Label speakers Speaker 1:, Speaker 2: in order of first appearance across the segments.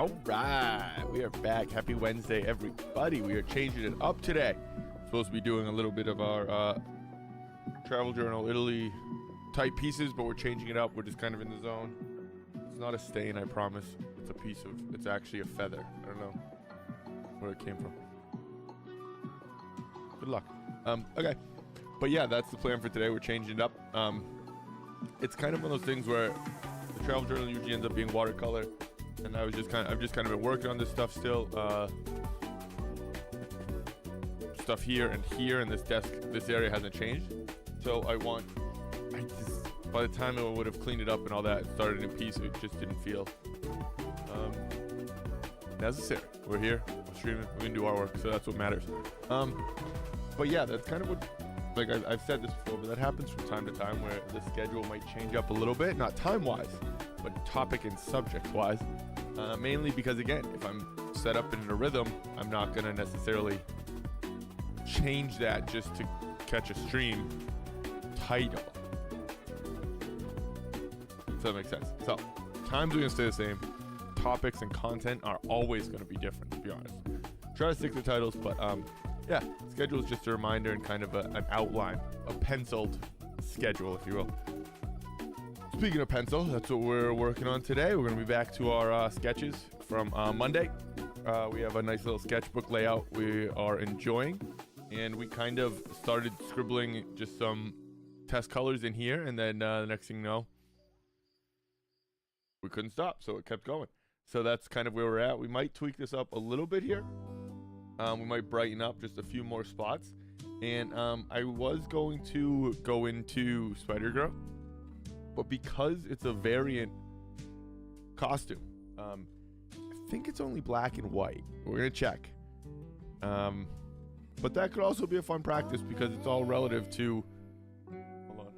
Speaker 1: All right, we are back. Happy Wednesday, everybody. We are changing it up today. Supposed to be doing a little bit of our travel journal Italy type pieces, but we're changing it up. We're just kind of in the zone. It's not a stain, I promise. It's a piece of, it's actually a feather. I don't know where it came from. Good luck. Okay. But yeah, that's the plan for today. We're changing it up. It's kind of one of those things where the travel journal usually ends up being watercolor. And I've just kind of been working on this stuff still. Stuff here, and this desk, this area hasn't changed. So by the time I would have cleaned it up and all that, and started a new piece, it just didn't feel necessary. We're here, we're streaming, we can do our work, so that's what matters. But yeah, that's kind of what, like I've said this before, but that happens from time to time where the schedule might change up a little bit, not time-wise, but topic and subject-wise. Mainly because, again, if I'm set up in a rhythm, I'm not going to necessarily change that just to catch a stream title. Does that make sense? So, times are going to stay the same. Topics and content are always going to be different, to be honest. Try to stick to titles, but yeah, schedule is just a reminder and kind of an outline, a penciled schedule, if you will. Speaking of pencil, that's what we're working on today. We're going to be back to our sketches from Monday. We have a nice little sketchbook layout we are enjoying. And we kind of started scribbling just some test colors in here. And then the next thing you know, we couldn't stop. So it kept going. So that's kind of where we're at. We might tweak this up a little bit here. We might brighten up just a few more spots. And I was going to go into Spider-Girl. But because it's a variant costume, I think it's only black and white. We're going to check. But that could also be a fun practice because it's all relative to... Hold on.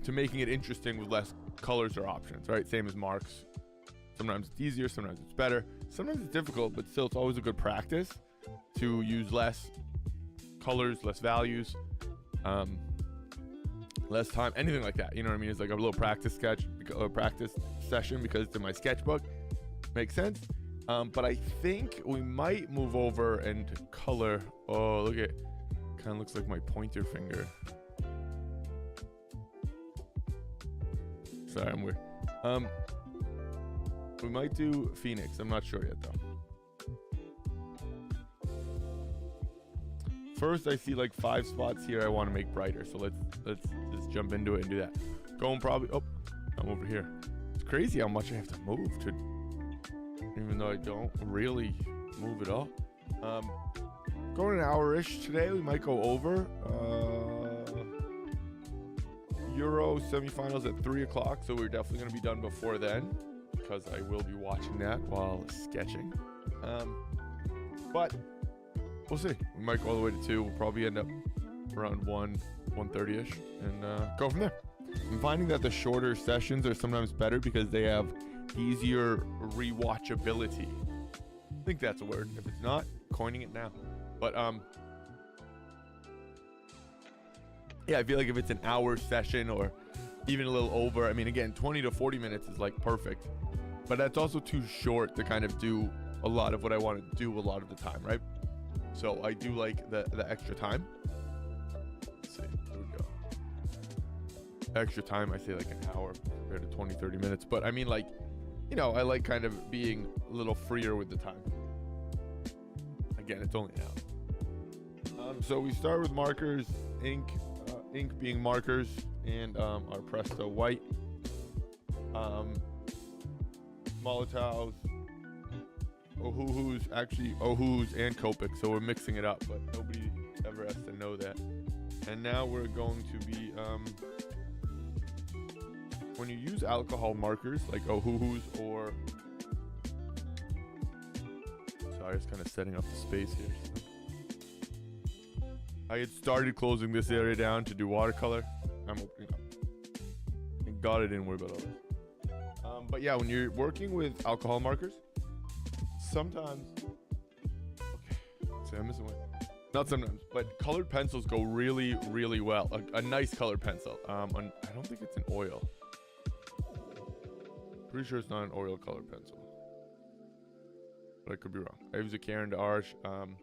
Speaker 1: To making it interesting with less colors or options, right? Same as marks. Sometimes it's easier, sometimes it's better. Sometimes it's difficult, but still it's always a good practice to use less colors, less values, less time, anything like that. You know what I mean? It's like a little practice practice session because it's in my sketchbook. Makes sense? But I think we might move over and color. Oh, look at, kind of looks like my pointer finger. Sorry, I'm weird. We might do Phoenix. I'm not sure yet though. First, I see like 5 spots here I want to make brighter. So let's just jump into it and do that. Going probably, oh, I'm over here. It's crazy how much I have to move to, even though I don't really move at all. Going an hour-ish today. We might go over. Euro semifinals at 3 o'clock. So we're definitely going to be done before then because I will be watching that while sketching. But we'll see. We might go all the way to 2. We'll probably end up around 1:30ish, and go from there. I'm finding that the shorter sessions are sometimes better because they have easier rewatchability. I think that's a word. If it's not, coining it now. But yeah, I feel like if it's an hour session or even a little over, I mean, again, 20 to 40 minutes is like perfect. But that's also too short to kind of do a lot of what I want to do a lot of the time, right? So I do like the extra time. Let's see, here we go. Extra time, I say like an hour compared to 20, 30 minutes. But I mean, like, you know, I like kind of being a little freer with the time. Again, it's only an hour. So we start with markers, ink being markers, and our Presto white. Molotovs. Ohuhus, actually Ohus and Copic, so we're mixing it up, but nobody ever has to know that. And now we're going to be, when you use alcohol markers like Ohuhus or, sorry, I was kind of setting up the space here. I had started closing this area down to do watercolor. I'm opening up. And got it in, worry about all that. But yeah, when you're working with alcohol markers, sometimes, okay, see, I'm missing one. Not sometimes, but colored pencils go really, really well. A nice colored pencil. I don't think it's an oil. Pretty sure it's not an oil color pencil, but I could be wrong. I use a Cairn d'Arche, and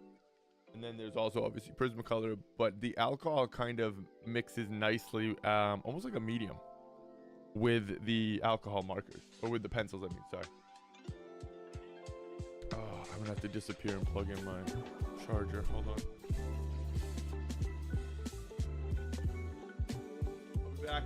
Speaker 1: then there's also obviously Prismacolor, but the alcohol kind of mixes nicely, almost like a medium, with the alcohol markers, or with the pencils, I mean, sorry. Oh, I'm gonna have to disappear and plug in my charger, hold on. I'll be back.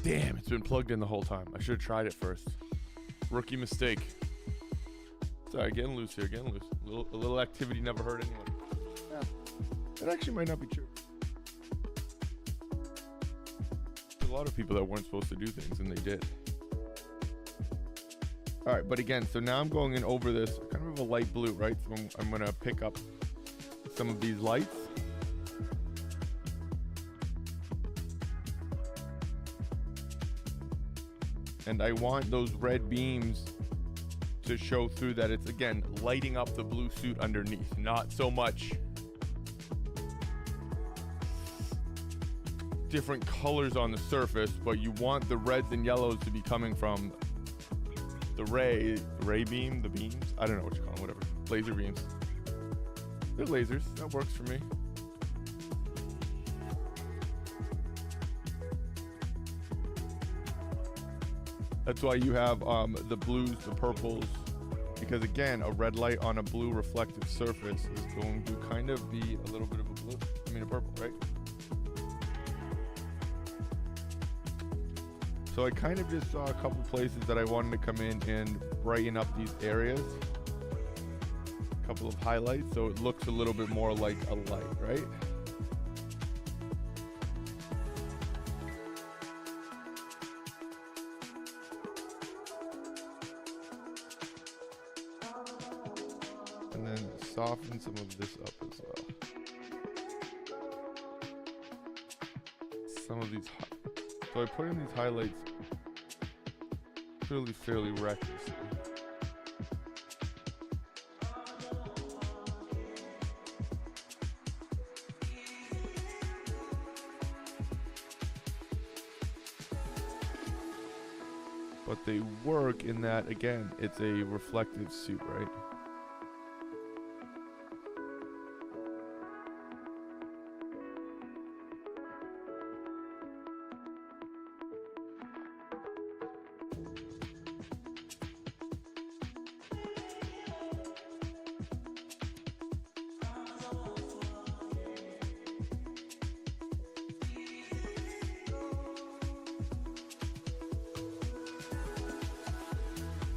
Speaker 1: Damn, it's been plugged in the whole time. I should have tried it first. Rookie mistake. Sorry, getting loose here, getting loose. A little activity never hurt anyone. Yeah, that actually might not be true. There's a lot of people that weren't supposed to do things, and they did. All right, but again, so now I'm going in over this, kind of a light blue, right? So I'm gonna pick up some of these lights. And I want those red beams to show through, that it's, again, lighting up the blue suit underneath. Not so much different colors on the surface, but you want the reds and yellows to be coming from the ray beam, the beams. I don't know what you call them, whatever. Laser beams. They're lasers. That works for me. That's why you have the blues, the purples, because again, a red light on a blue reflective surface is going to kind of be a little bit of a blue, a purple, right? So I kind of just saw a couple places that I wanted to come in and brighten up these areas. A couple of highlights, so it looks a little bit more like a light, right? And then soften some of this up as well. Some of these, so I put in these highlights fairly recklessly. But they work in that, again, it's a reflective suit, right?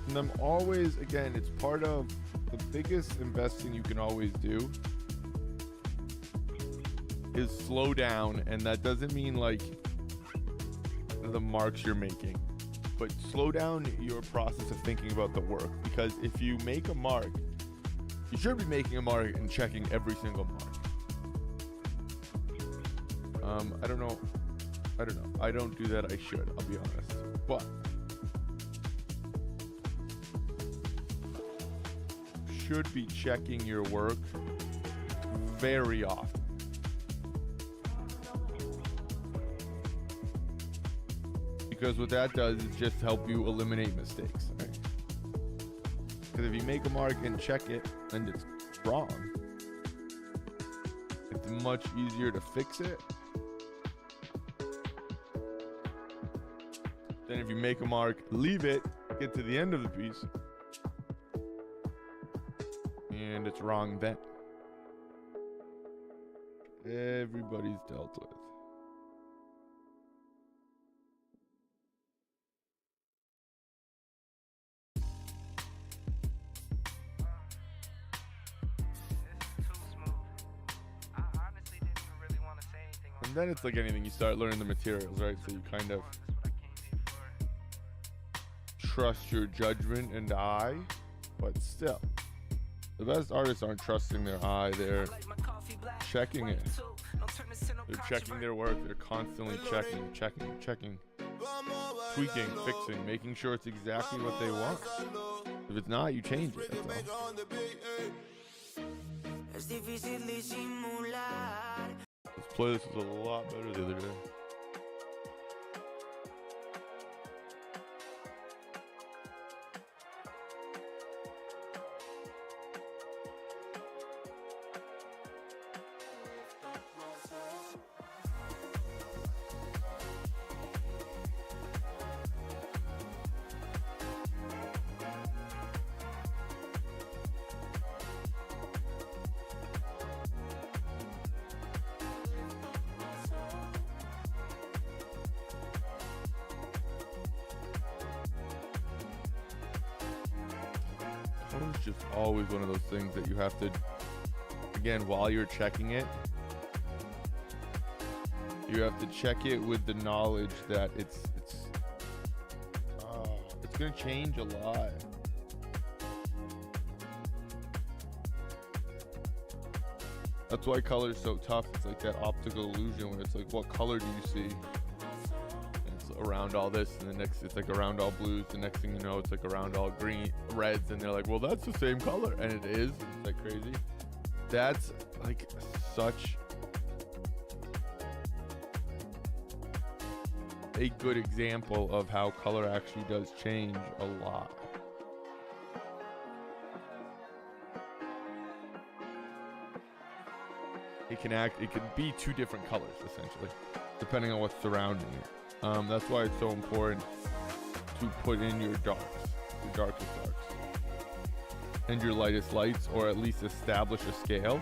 Speaker 1: And I'm always, again, it's part of the biggest investing you can always do is slow down. And that doesn't mean like the marks you're making, but slow down your process of thinking about the work. Because if you make a mark, you should be making a mark and checking every single mark. I don't know. I don't do that. I should, I'll be honest. But should be checking your work very often. Because what that does is just help you eliminate mistakes, right? Because if you make a mark and check it and it's wrong, it's much easier to fix it than if you make a mark, leave it, get to the end of the piece, and it's wrong then. Everybody's dealt with. And then it's like anything, you start learning the materials, right? So you kind of trust your judgment and eye, but still, the best artists aren't trusting their eye, they're checking it. They're checking their work. They're constantly checking, tweaking, fixing, making sure it's exactly what they want. If it's not, you change it. That's all. This playlist was a lot better the other day. It's just always one of those things that you have to, again, while you're checking it, you have to check it with the knowledge that it's gonna change a lot. That's why color is so tough. It's like that optical illusion where it's like, what color do you see? Around all this, and the next it's like around all blues, the next thing you know it's like around all green reds, and they're like, well, that's the same color, and it is. It's like crazy. That's like such a good example of how color actually does change a lot. It can be two different colors essentially, depending on what's surrounding it. That's why it's so important to put in your darks, your darkest darks, and your lightest lights, or at least establish a scale,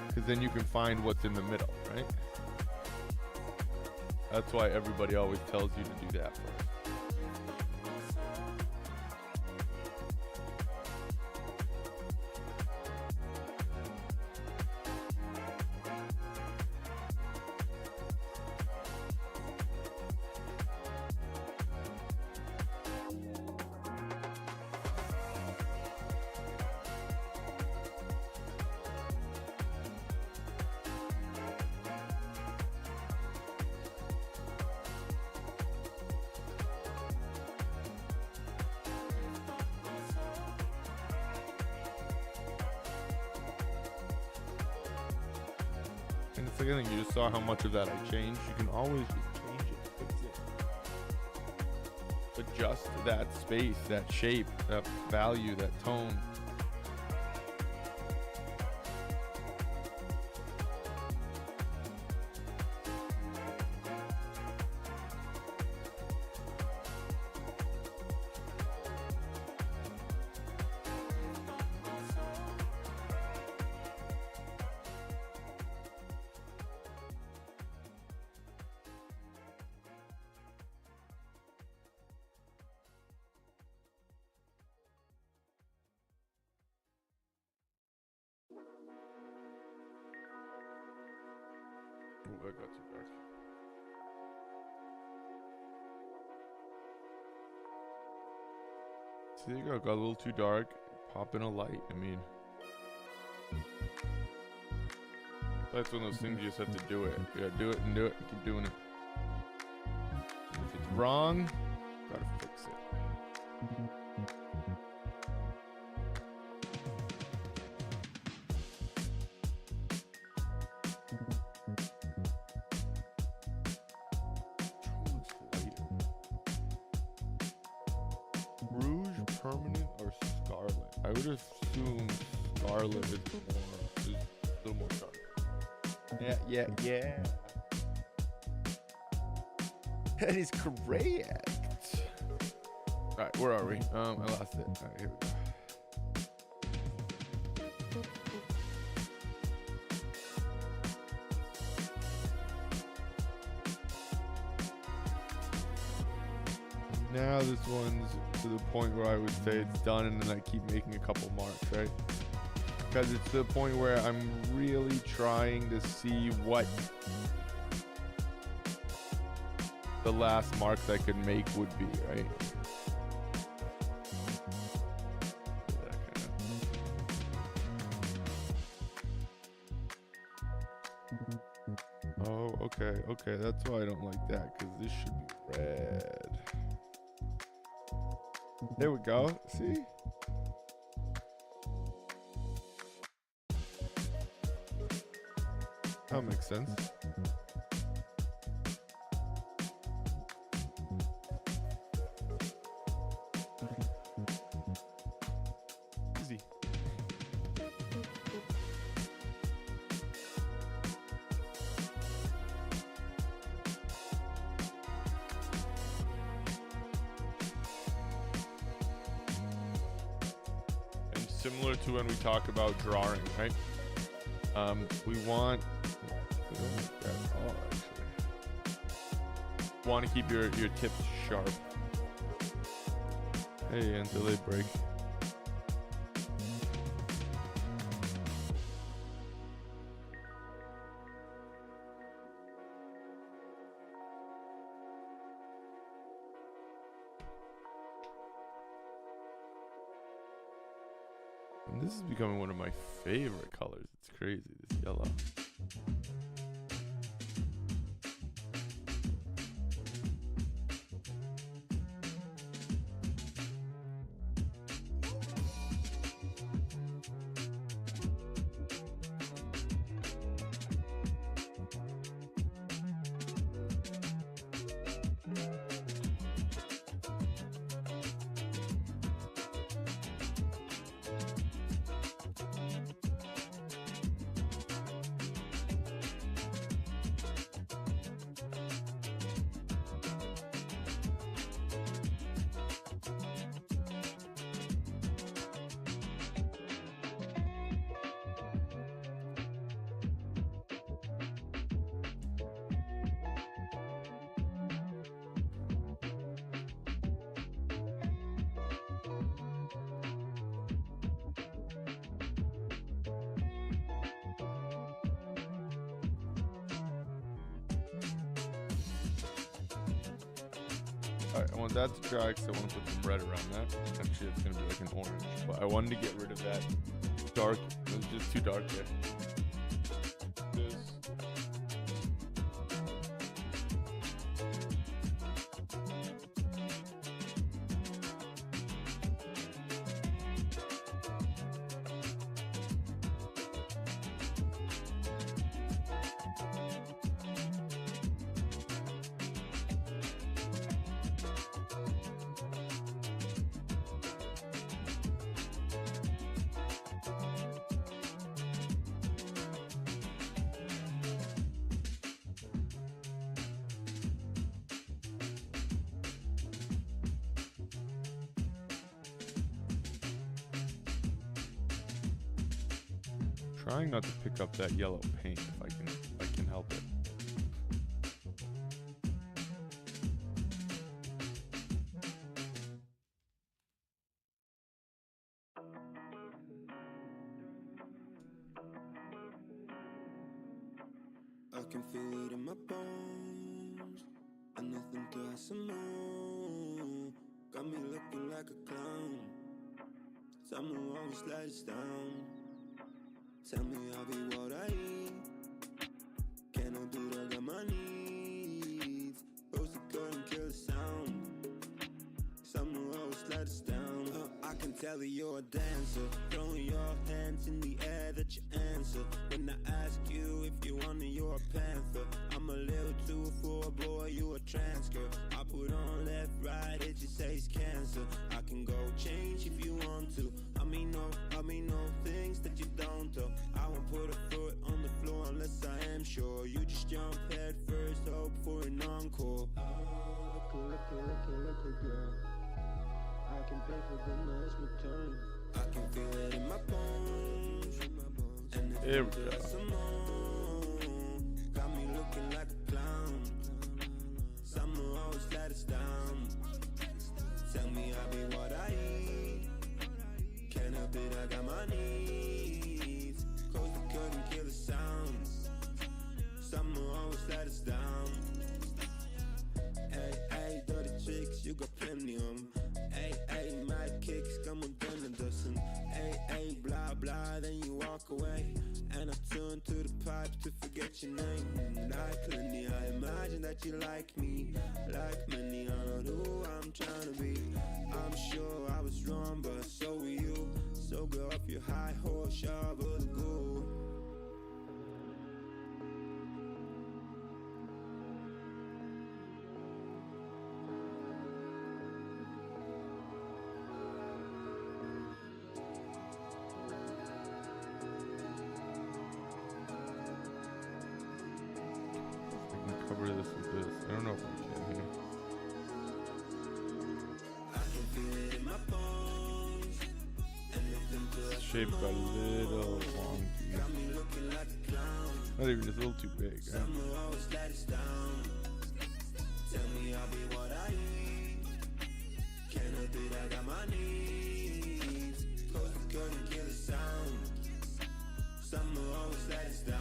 Speaker 1: because then you can find what's in the middle, right? That's why everybody always tells you to do that first. And it's like, I think you just saw how much of that I changed. You can always just change it, fix it. Adjust that space, that shape, that value, that tone. Oh, that got too dark. See, there you go. Got a little too dark. Pop in a light. I mean, that's one of those things you just have to do it. You gotta do it and do it and keep doing it. If it's wrong, gotta fix it. Rouge, permanent, or scarlet? I would assume scarlet is a little more dark. Yeah. That is correct. All right, where are we? I lost it. All right, here we go. Now this one's to the point where I would say it's done, and then I keep making a couple marks, right? Because it's to the point where I'm really trying to see what the last marks I could make would be, right? Oh, okay, okay. That's why I don't like that, because this should be red. There we go. See? That makes sense. Easy. And similar to when we talk about drawing, right? We want want to keep your tips sharp. Hey, until they break. And this is becoming one of my favorite colors. It's crazy, this yellow. Alright, I want that to dry because I want to put some red around that. Actually, it's going to be like an orange. But I wanted to get rid of that dark. It was just too dark there. This. Trying not to pick up that yellow paint if I can help it.
Speaker 2: I can feel it in my bones. And nothing to ask some more. Got me looking like a clown. Summer always let us down. Tell me I'll be what I eat. Can I do that? Got my needs. Rose the girl and kill the sound. Summer always let us down. I can tell that you're a dancer. Throwing your hands in the air that you answer. When I ask you if you want it, you're a panther. I'm a little too for a boy, you a trans girl. I put on left, right, it just says cancer. I can go change if you want to. I mean no things that you don't do. I won't put a foot on the floor unless I am sure. You just jump head first, hope for an encore. Look, girl. I can pay for the nice return. I can feel it in my bones. And
Speaker 1: there we go.
Speaker 2: Got me looking like a clown. Summer always let us down. Tell me I'll be what I eat. Can't help it, I got my needs. Close the curtain, kill the sounds. Summer always let us down. Hey, dirty chicks, you got plenty of them. Hey, my kicks, come on, done a dozen. Hey, blah, blah, then you walk away. And I turn to the pipes to forget. forget your name. Like plenty, I imagine that you like me. Like many, I know who I'm trying to be. I'm sure I was wrong, but so were you. So go off your high horse, shovel the goal.
Speaker 1: Cover this with this. I don't know if I can here.
Speaker 2: I can feel it in my bones.
Speaker 1: This shape got a little wonky.
Speaker 2: Got me looking like a clown.
Speaker 1: Not even, it's a little too big.
Speaker 2: Summer always let us down. Tell me I'll be what I need. Can't help it, I got my needs. Close the curtain, kill the sound. Summer always let us down.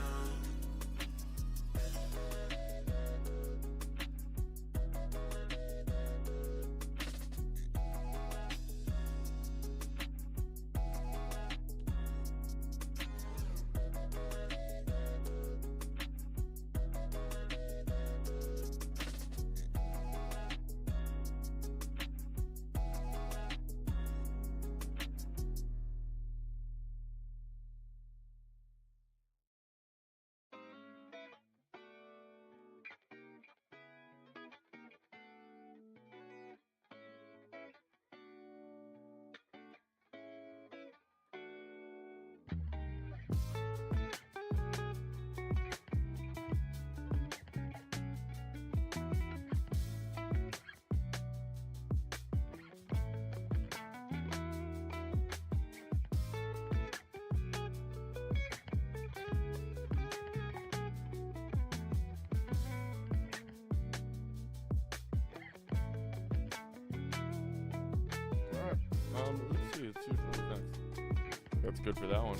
Speaker 2: Let's see what comes next. That's good for that one.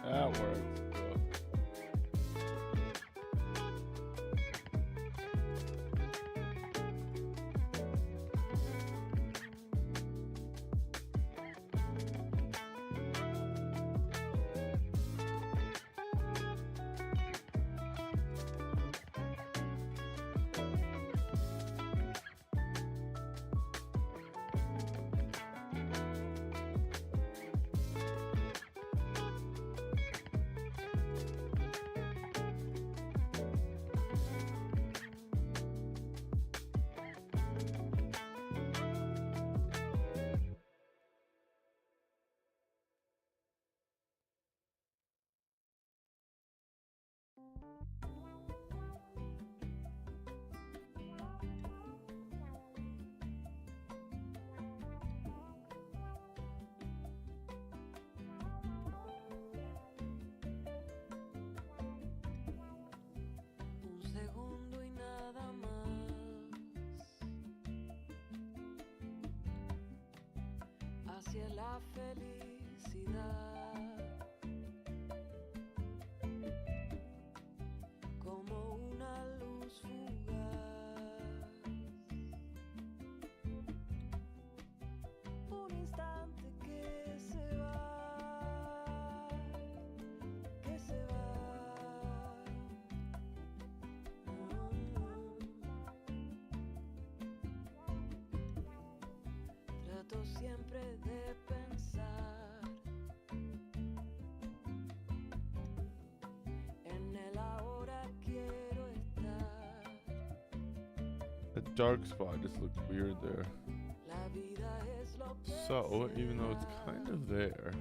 Speaker 2: That works.
Speaker 3: hacia la felicidad, como una luz fugaz, trato siempre de pensar en el ahora quiero estar.
Speaker 1: The dark spot just looked weird there.
Speaker 3: La vida es lo que
Speaker 1: So,
Speaker 3: se
Speaker 1: even though it's
Speaker 3: da.
Speaker 1: kind of there,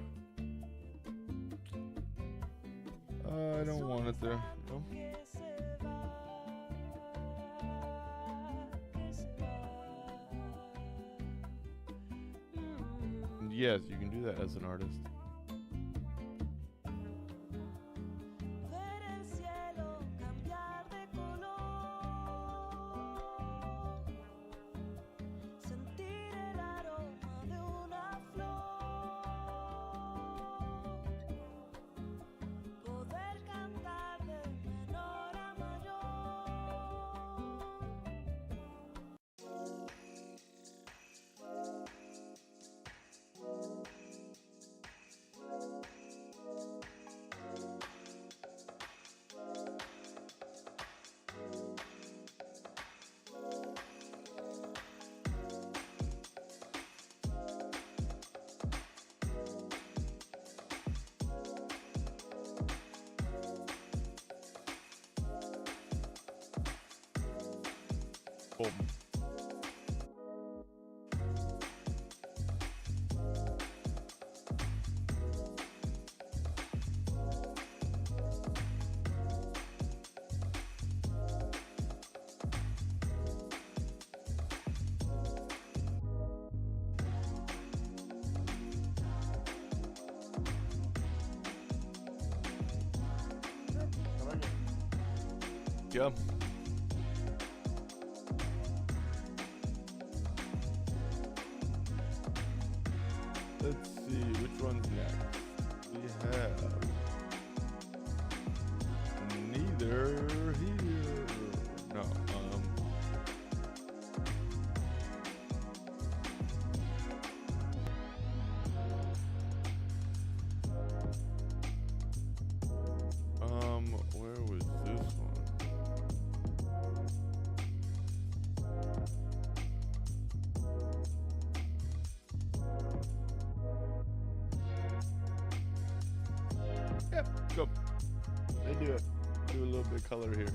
Speaker 1: I don't want it there. No.
Speaker 3: Que se va, que se va.
Speaker 1: And yes, you can do that as an artist.
Speaker 3: Ver el cielo cambiar de color, sentir el aroma de una flor, poder cantar de menor a mayor.
Speaker 1: Boom. Yeah. Let's see, which one's next? We have neither here. No, where was this one? Yeah, go. They do it. Do a little bit of color here.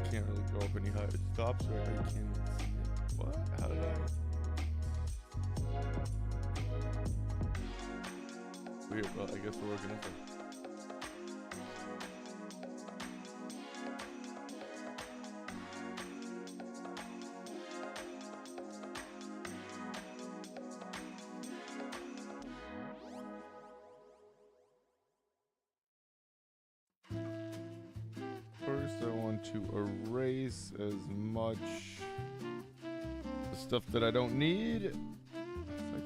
Speaker 1: Can't really go up any higher. It stops right. I can't even see it. What? How did I? Weird, but I guess we're working with it. First, I want to erase as much the stuff that I don't need. It's like,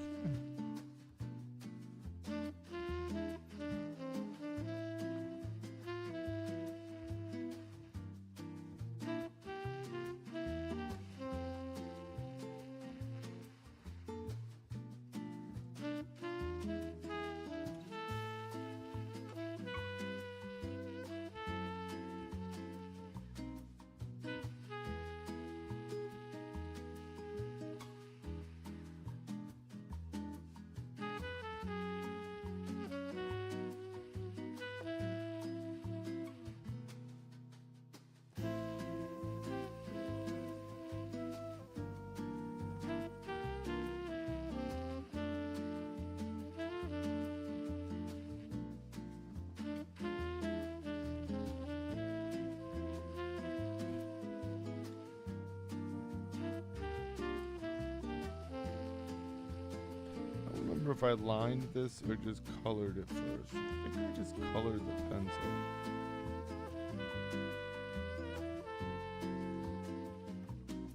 Speaker 1: I don't remember if I lined this or just colored it first. I think I just colored the pencil.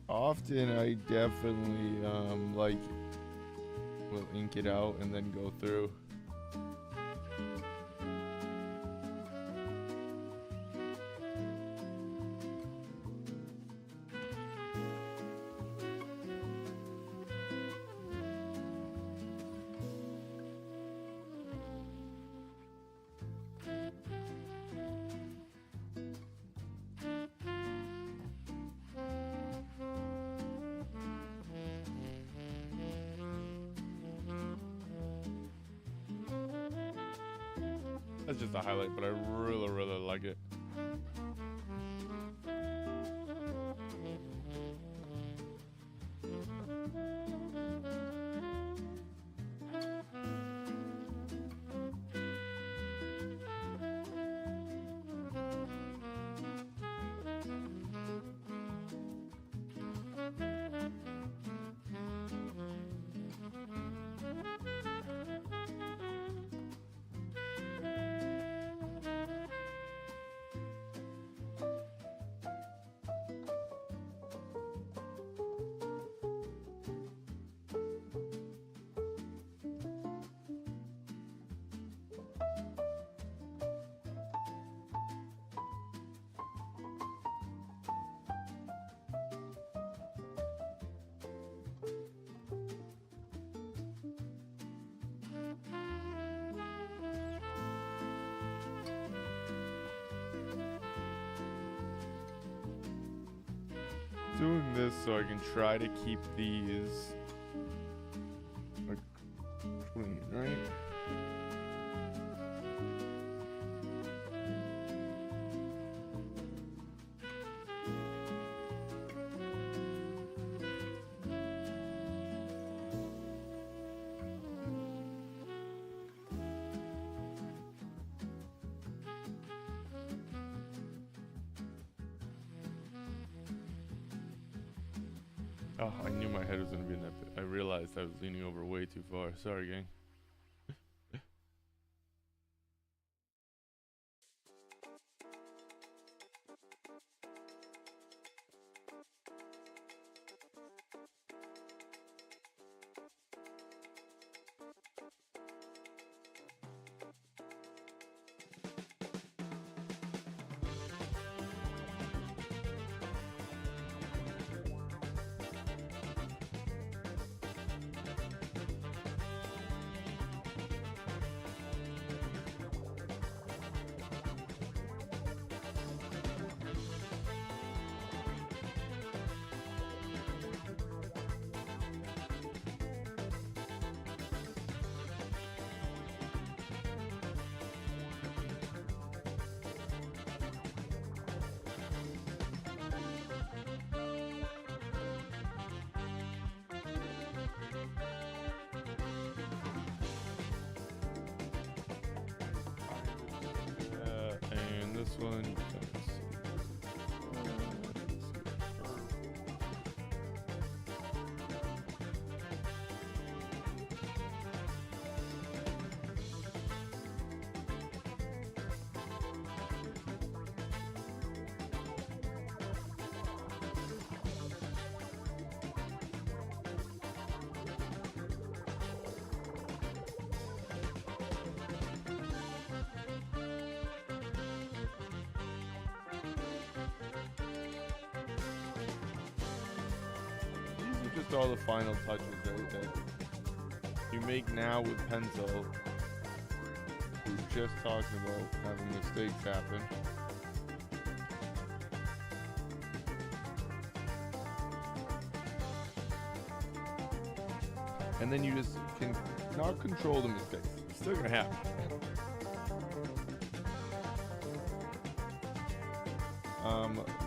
Speaker 1: Often I definitely will ink it out and then go through. That's just a highlight, but I really, really like it. Doing this so I can try to keep these like clean, right? Oh, I knew my head was going to be in that bit. I realized I was leaning over way too far. Sorry, gang. And this one. Just all the final touches, right, that you make now with pencil. We were just talking about having mistakes happen. And then you just can not control the mistakes. It's still gonna happen.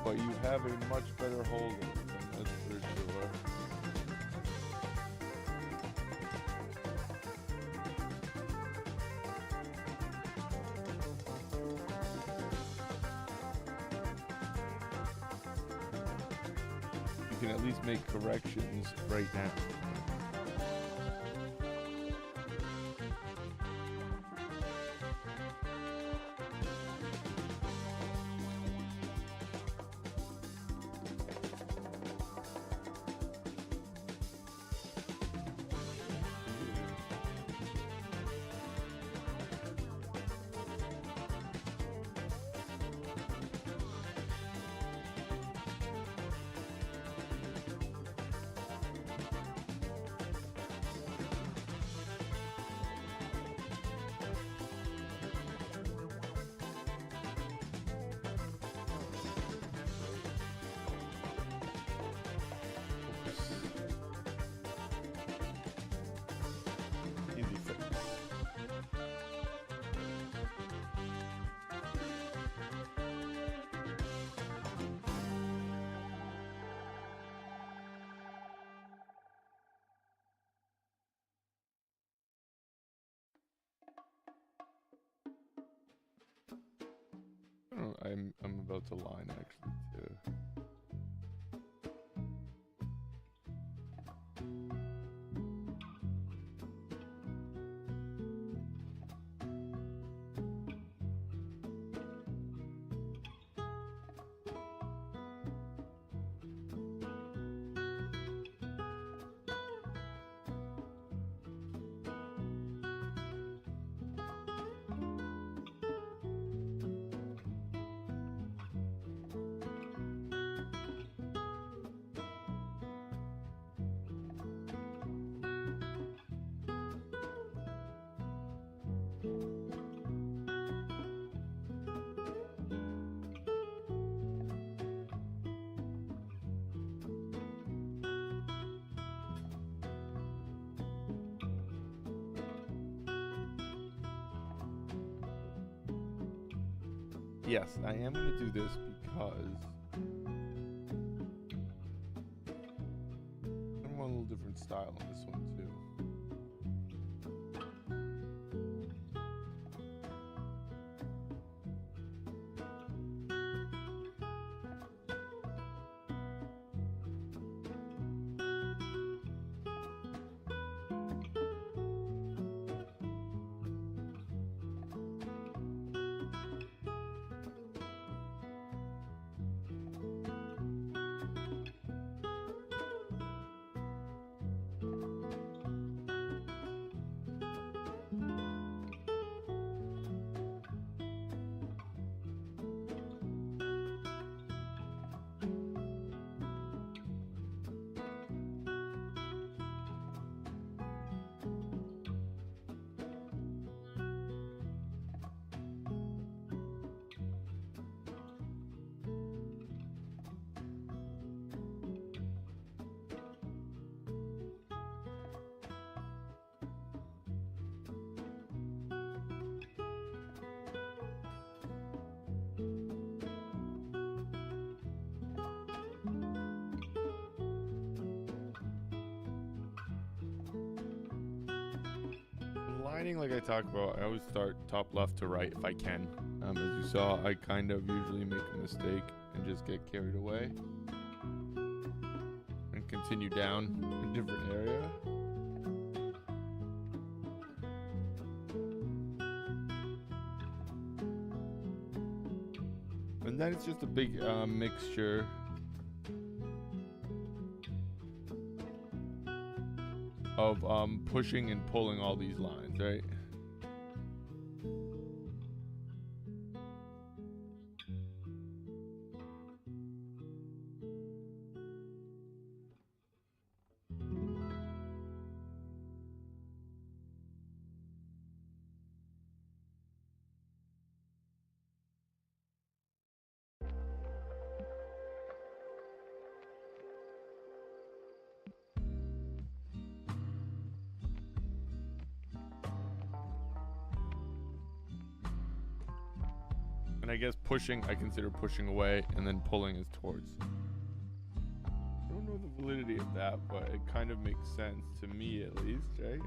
Speaker 1: But you have a much better hold of it, that's for sure. You can at least make corrections right now. I'm about to line actually too. Yes, I am going to do this because I want a little different style on this one too. Lining, like I talked about, I always start top left to right if I can. As you saw, I kind of usually make a mistake and just get carried away and continue down a different area. And then it's just a big mixture of pushing and pulling all these lines, right? And I guess pushing, I consider pushing away, and then pulling is towards. I don't know the validity of that, but it kind of makes sense to me at least, right?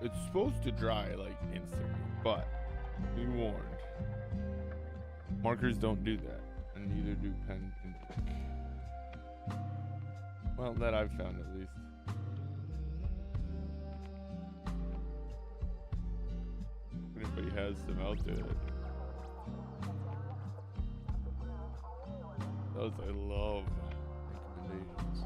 Speaker 1: It's supposed to dry like instantly, but be warned, markers don't do that, and neither do pen and ink. Well, that I've found at least. If anybody has some out there, those I love recommendations.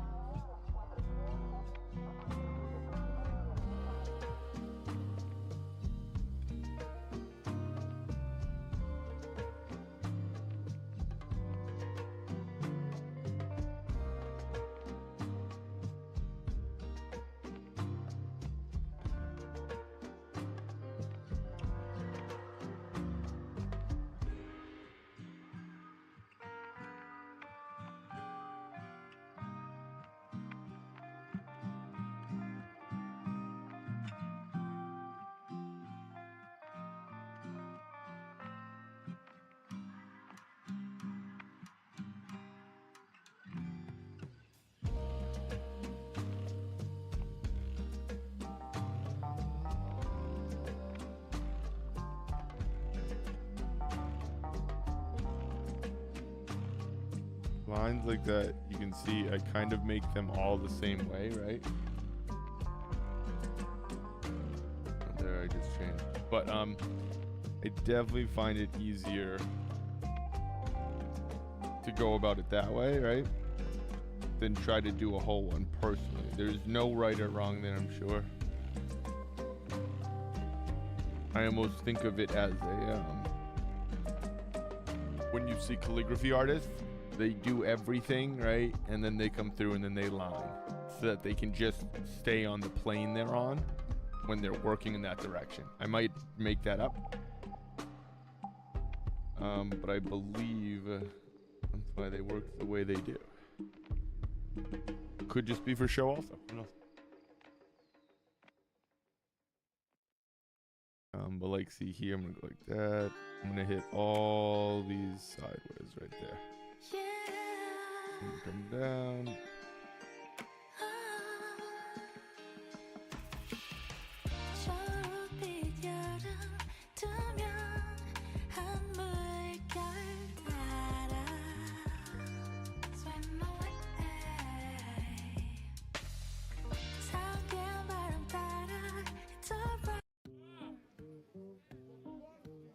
Speaker 1: lines like that, you can see I kind of make them all the same way, right? There, I just changed. But I definitely find it easier to go about it that way, right? Than try to do a whole one personally. There's no right or wrong there, I'm sure. I almost think of it as a when you see calligraphy artists, they do everything, right? And then they come through and then they line so that they can just stay on the plane they're on when they're working in that direction. I might make that up. But I believe that's why they work the way they do. Could just be for show also. Who knows? But like, see here, I'm gonna go like that. I'm gonna hit all these sideways right there. And come down.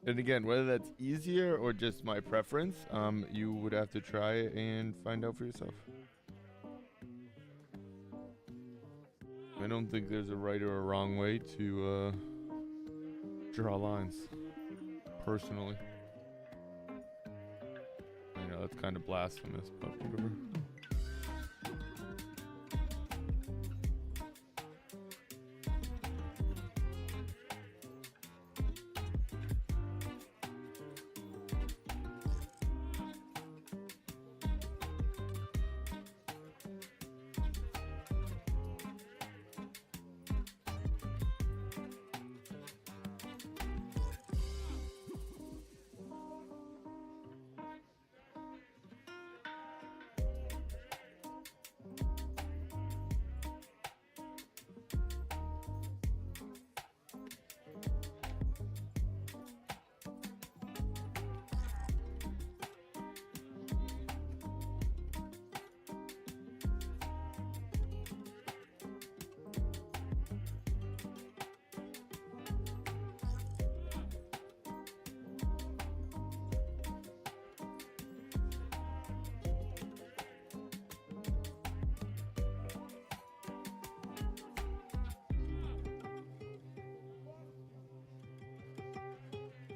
Speaker 1: And again, whether that's easier or just my preference, you would have to try it and find out for yourself. I don't think there's a right or a wrong way to draw lines, personally. I know that's kind of blasphemous, but whatever.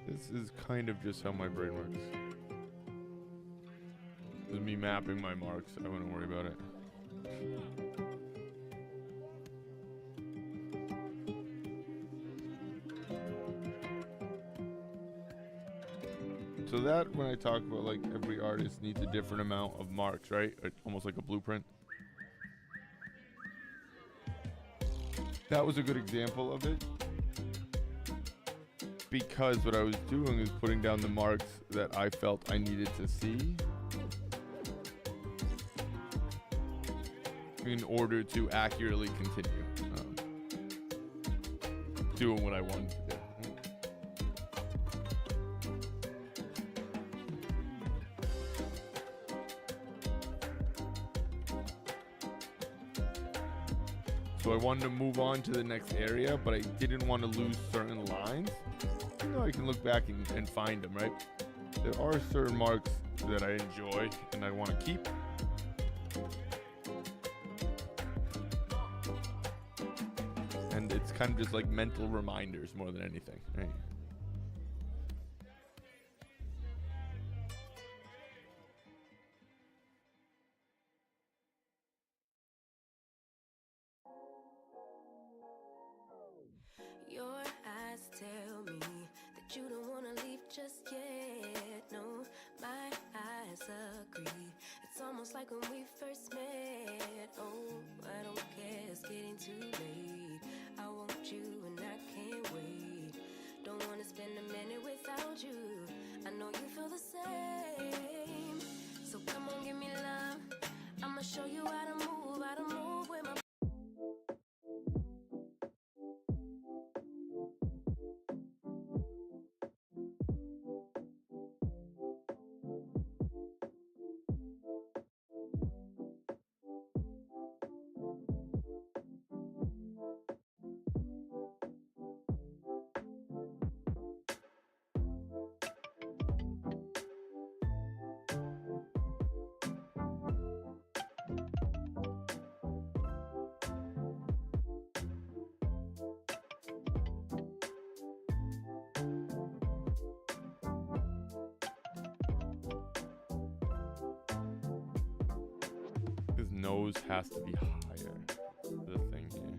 Speaker 1: This is kind of just how my brain works. This is me mapping my marks. I wouldn't worry about it. So that when I talk about like every artist needs a different amount of marks, right? Almost like a blueprint. That was a good example of it. Because what I was doing is putting down the marks that I felt I needed to see in order to accurately continue doing what I wanted to do. So I wanted to move on to the next area, but I didn't want to lose certain lines. You know, I can look back and find them, right? There are certain marks that I enjoy and I want to keep. And it's kind of just like mental reminders more than anything, right?
Speaker 3: Your eyes tell me that you don't wanna leave just yet. No, my eyes agree. It's almost like when we first met. Oh, I don't care, it's getting too late. I want you and I can't wait. Don't wanna spend a minute without you. I know you feel the same. So come on, give me love. I'ma show you how to move with my
Speaker 1: nose has to be higher. The thing here.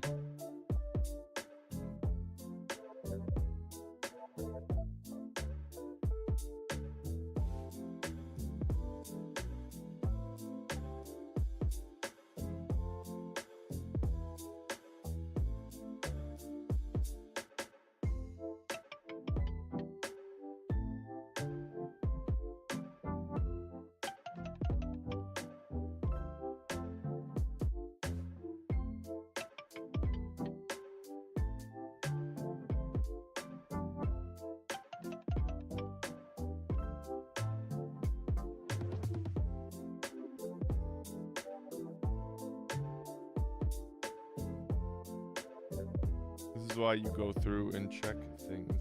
Speaker 1: This is why you go through and check things.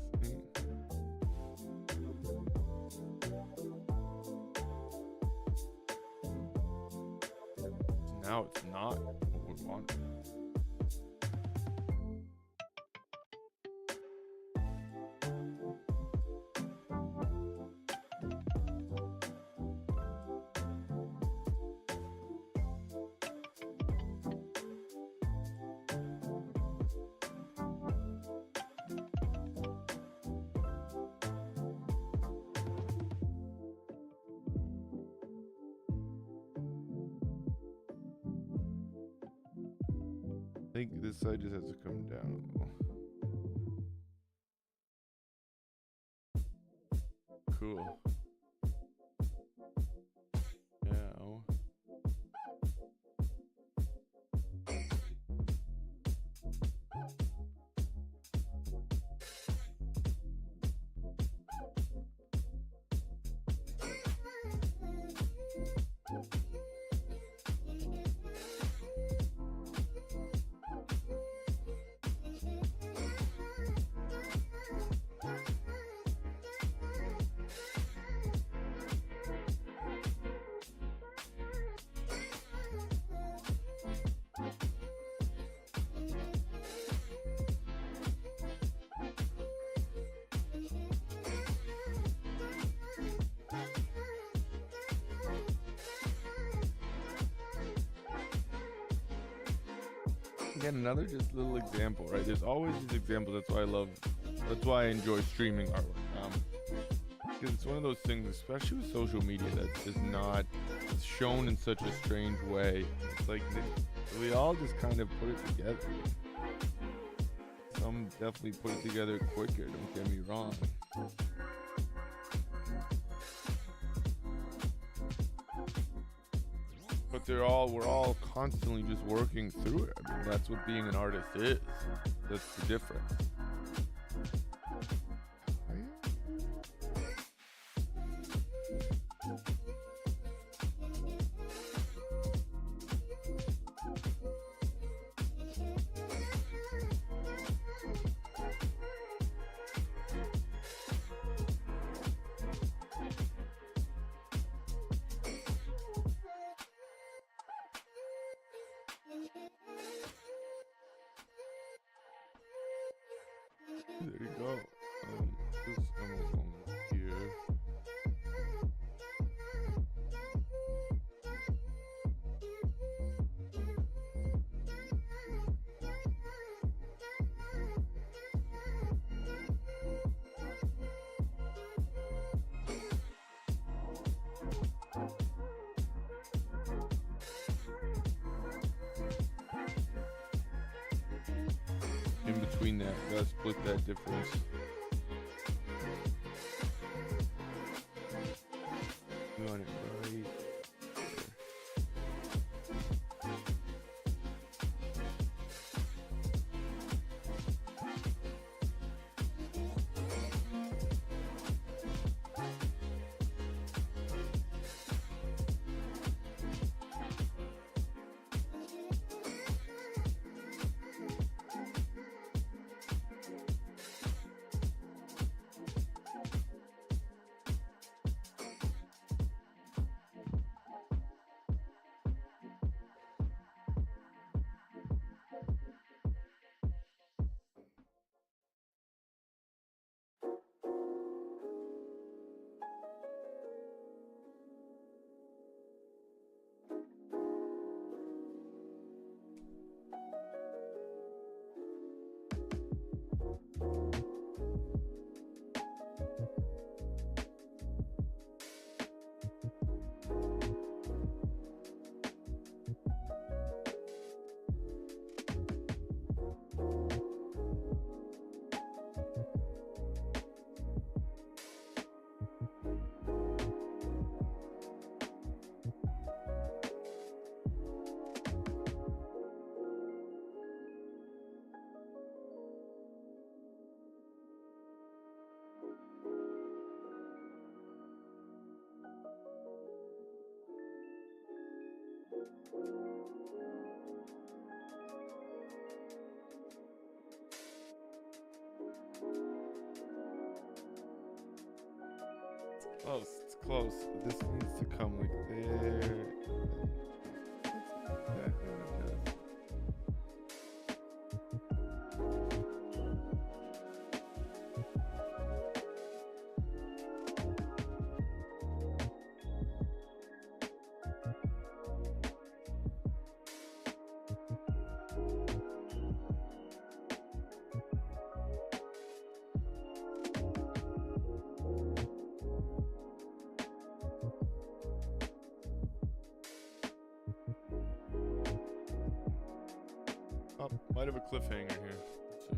Speaker 1: Now it's not what we want. I think this side just has to come down a little. Cool. Now. Again, another just little example, right? There's always these examples. That's why I enjoy streaming artwork. Because it's one of those things, especially with social media, that's just not shown in such a strange way. It's like we all just kind of put it together. Some definitely put it together quicker, don't get me wrong. But we're all constantly just working through it. I mean, that's what being an artist is. That's the difference. There you go. This almost almost here. In between that, gotta split that difference. You want it right there. Close, it's close. This needs to come like there. That's exactly what it does. Oh, might have a cliffhanger here. Let's see.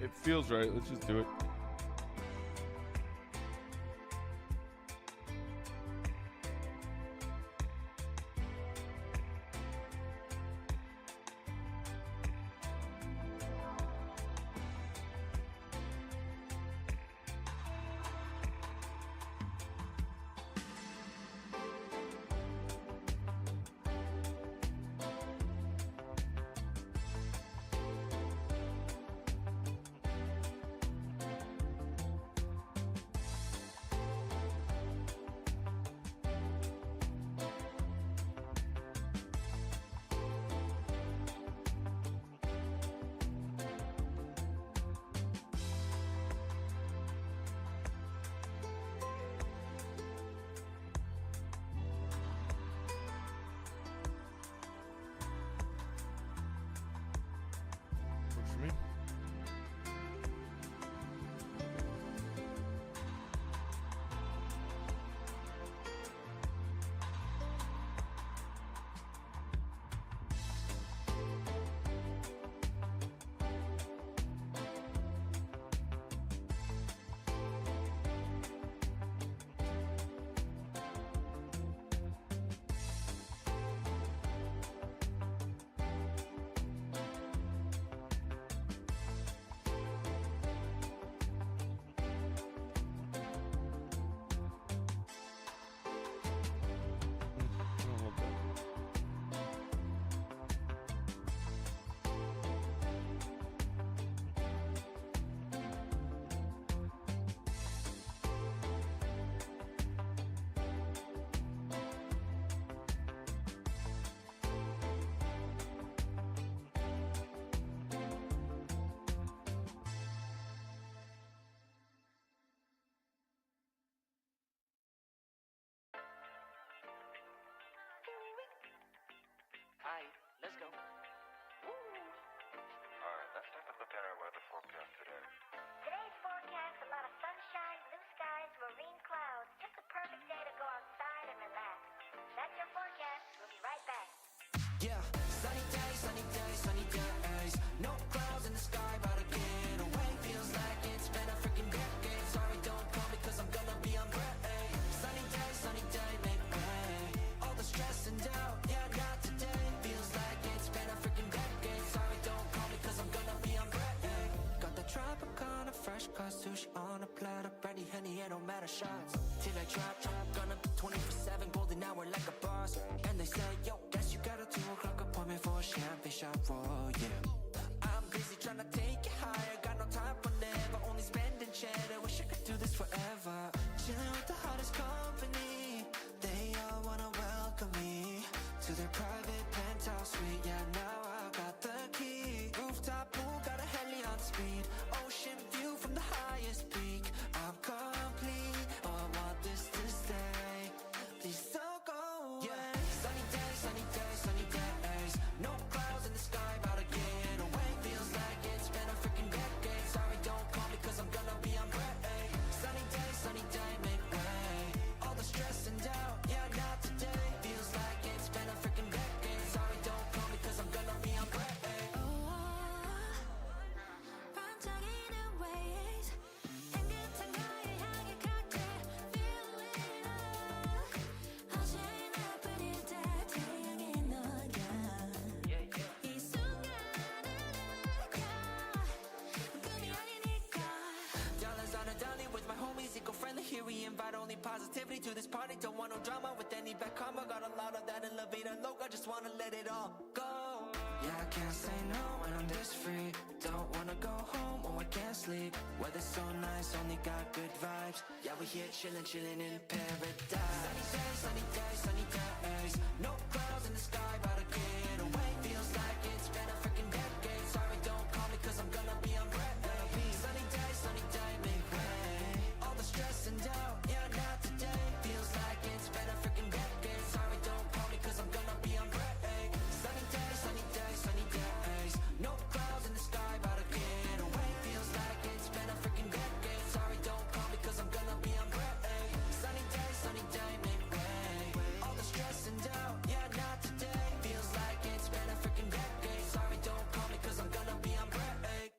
Speaker 1: It feels right. Let's just do it.
Speaker 4: take a look at our weather forecast today.
Speaker 5: Today's forecast, a lot of sunshine, blue skies, marine clouds. Just a perfect day to go outside and relax. That's your forecast. We'll be right back.
Speaker 6: Yeah, sunny days, sunny days, sunny days. No clouds in the sky, about to get away. Feels like it's been a freaking decade. Sorry, don't call me cause I'm gonna be on break. Sunny day, make way. All the stress and doubt, yeah, not today. Feels like it's been a freaking decade. Sorry, don't call me cause I'm gonna be on break. Got the Tropicana, fresh cut sushi on a platter. Ready, honey, it don't matter shots. Till I trap, gonna 24/7, golden hour like a boss. And they say, yo, guess you got a 2 o'clock appointment for a champagne shot, whoa, yeah. I'm busy trying to take you higher, got no time for never, only spending cheddar. Wish I could do this forever. Chilling with the hottest company, they all wanna welcome me to their private penthouse suite. Yeah, now I got the key. Rooftop pool, got a heli on speed. Ocean view from the highest peak. I'm complete, oh, I want this to stay. Please don't go away. Sunny days, sunny days, sunny days. No clouds in the sky, about to get away. Feels like it's been a freaking decade. Sorry, don't call me cause I'm gonna be on break. Sunny day, make way. All the stress and doubt, yeah, not today. Feels like it's been a freaking decade. Sorry, don't call me cause I'm gonna be on break.
Speaker 3: 반짝이는 waves 향긋한 너의 향기 cocktail feeling up 언제나 뿌릴 때 태양의 너야 이 순간을 느껴 꿈이 아니니까
Speaker 6: Dollars on a dolly with my homies, eco-friendly. Here we invite only positivity to this party. Don't want no drama with any bad karma. Got a lot of that in La Vida Loca. Just wanna let it all go. Yeah, I can't say no when I'm this free. Don't wanna go home, oh I can't sleep. Weather's so nice, only got good vibes. Yeah, we here chillin', chillin' in paradise. Sunny days, sunny days. No clouds in the sky, about to get away. Feels like it's been a freaking decade. Sorry, don't call me cause I'm gonna be on break. Sunny day, make way. All the stress and doubt, yeah, not today. Feels like it's been a freaking decade. Sorry, don't call me cause I'm gonna be on break. Sunny days, sunny days, sunny days. No clouds in the sky, about to get away. Feels like it's been a freaking decade. Sorry, don't call me cause I'm gonna be on break. Sunny day, make way. All the stress and doubt, yeah, not today. Feels like it's been a freaking decade. Sorry, don't call me cause I'm gonna be on break.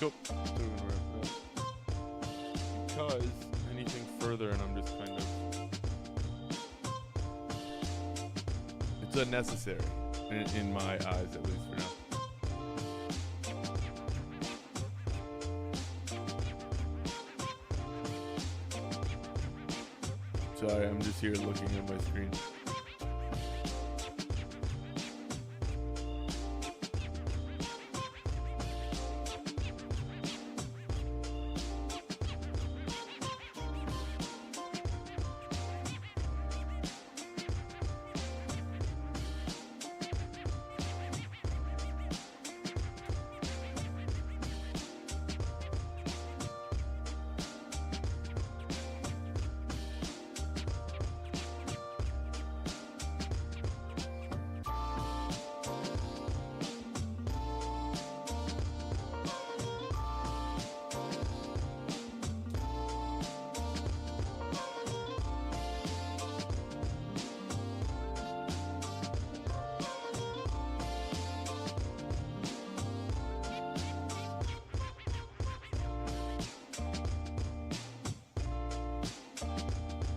Speaker 1: Go. Because anything further and I'm just kind of... It's unnecessary, in my eyes at least for now. Sorry, I'm just here looking at my screen.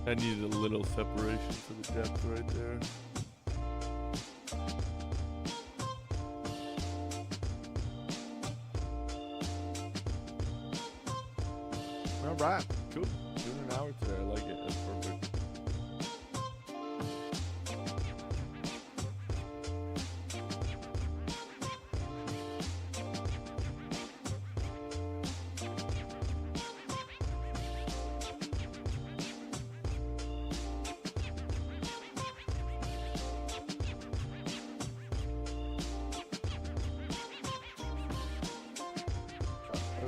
Speaker 1: I needed a little separation for the depth right there. All right, cool. Doing an hour today. I like it. That's perfect.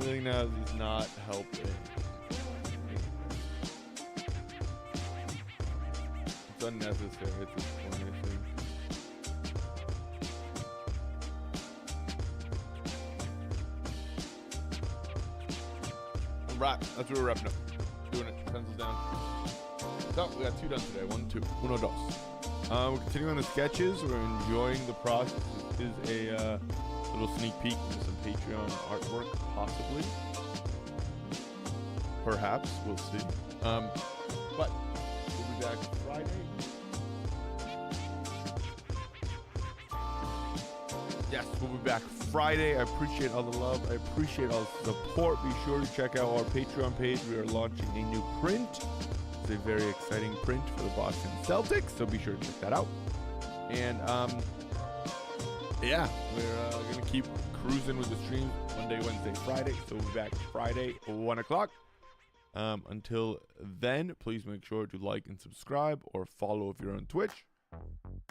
Speaker 1: Everything now is not helping. It's unnecessary at this point, I think. Right, that's what we're wrapping up. Doing it. Pencils down. So, we got 2 done today. 1, 2. Uno, dos. We're continuing on the sketches. We're enjoying the process. This is a little sneak peek into some Patreon artwork, possibly. Perhaps. We'll see. But we'll be back Friday. Yes, we'll be back Friday. I appreciate all the love. I appreciate all the support. Be sure to check out our Patreon page. We are launching a new print. It's a very exciting print for the Boston Celtics, so be sure to check that out. And yeah, we're gonna keep cruising with the streams Monday, Wednesday, Friday. So we'll be back Friday, 1 o'clock. Until then, please make sure to like and subscribe or follow if you're on Twitch.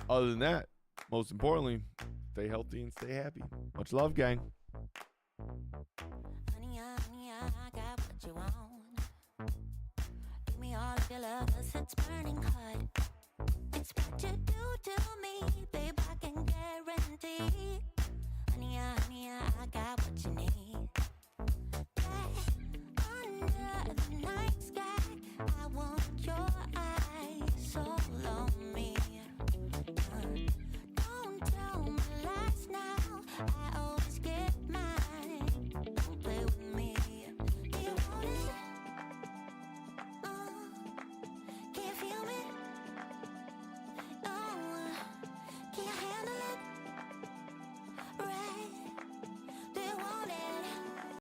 Speaker 1: Other than that, most importantly, stay healthy and stay happy. Much love, gang.
Speaker 7: Honey, I got what you want. Give me all of your love, 'cause it's burning hot. It's what you do to me.